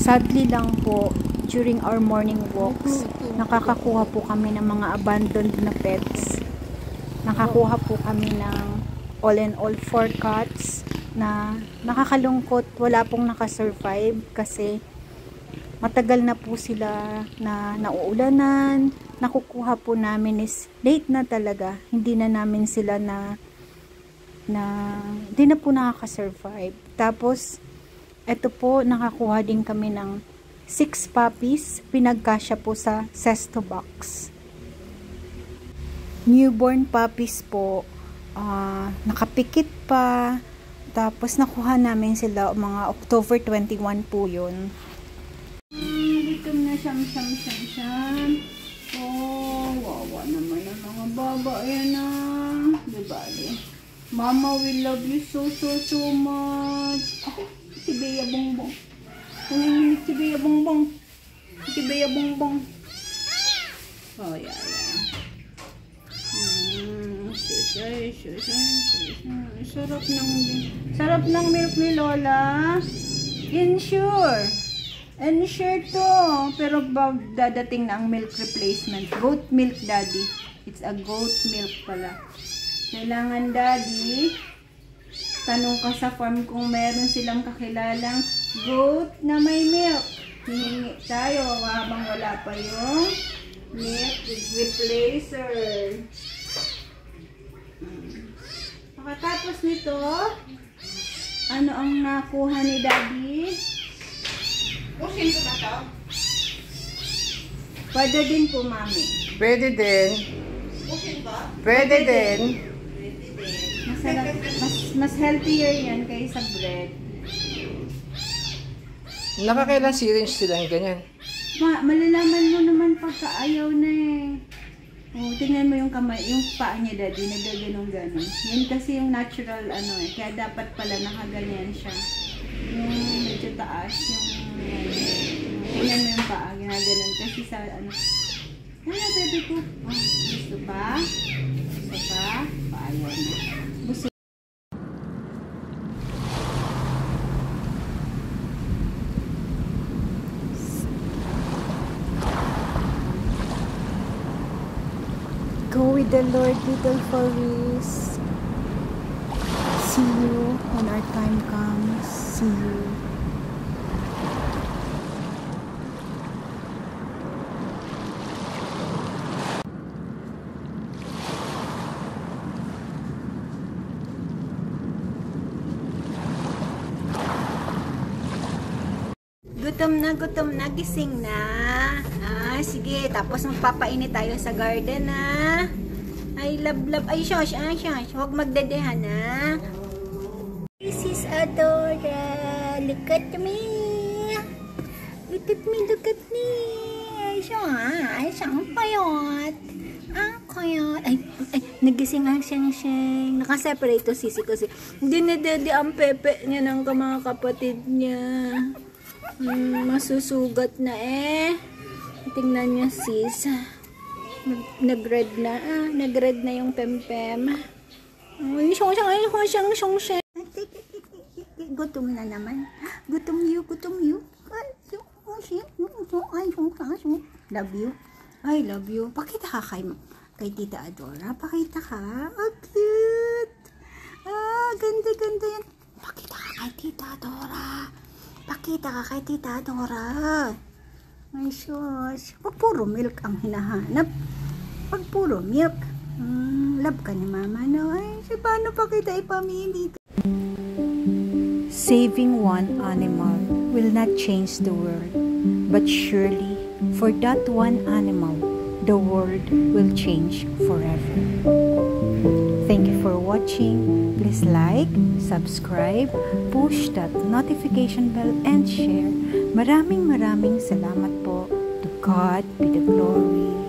Sadly lang po, during our morning walks, nakakakuha po kami ng mga abandoned na pets. Nakakuha po kami ng all in all 4 cats na nakakalungkot. Wala pong nakasurvive kasi matagal na po sila na nauulanan. Nakukuha po namin is late na talaga. Hindi na namin sila hindi na po nakakasurvive. Tapos eto po, nakakuha din kami ng 6 puppies. Pinagkasya po sa cesto box. Newborn puppies po. Nakapikit pa. Tapos nakuha namin sila mga October 21 po yun. Dito na siyang. Oh, wawa naman ang mga baba. Ayan na. Diba? Mama will love you so much. Oh, si Bea Bongbong. Si Bea Bongbong. Si Bea Bongbong. Oh, yeah. Sarap ng milk ni Lola. Ensure to. Pero dadating na ang milk replacement. Goat milk, daddy. It's a goat milk pala. Kailangan, daddy, tanong ka sa farm kung meron silang kakilalang goat na may milk. Hihingi tayo habang wala pa yung milk replacer. Pagkatapos nito, ano ang nakuha ni daddy? Pusin ko ba ito? Pwede din po, mami. Pwede din. Pusin ba? Pwede din. Mas healthier yan kaysa bread. Nakakailang syringe sila yung ganyan. Malalaman mo naman pagka ayaw na eh. Oh, tingnan mo yung kamay, yung paa niya, daddy, nagaganong-ganon. Yan kasi yung natural ano eh. Kaya dapat pala nakaganyan siya. Yung medyo taas, tingnan mo yung paa, ginaganon. Kasi sa ano, baby ko. Oh, gusto pa? Paayaw na. Gusto. Go with the Lord, little Faris. See you when our time comes. See you. Gutom na, gising na. Sige, tapos magpapainit tayo sa garden, Ay, love. Ay, shush. Huwag magdedehan, This is Adora. Look at me. Look at me. Ay, siyang payot. Ang kayot. Ay, nagising ang siyang. Nakaseparate to sisi kasi dinedede ang pepe niya ng mga kapatid niya. Masusugat na Tingnan niya sis. Nag-red na yung pempem. Ay, siyang. Gutom na naman. Gutom you. Love you. I love you. Pakita ka kay Tita Adora. Pakita ka. Oh, cute. Ganda yan. Pakita ka kay Tita Adora. Ay, shush. Pag puro milk ang hinahanap. Pag puro milk. Love ka ni mama, no? Ay, paano pa kita ipamili? Saving one animal will not change the world. But surely, for that one animal, the world will change forever. Thank you for watching. Please like, subscribe, push that notification bell, and share. Maraming salamat po. To God be the glory.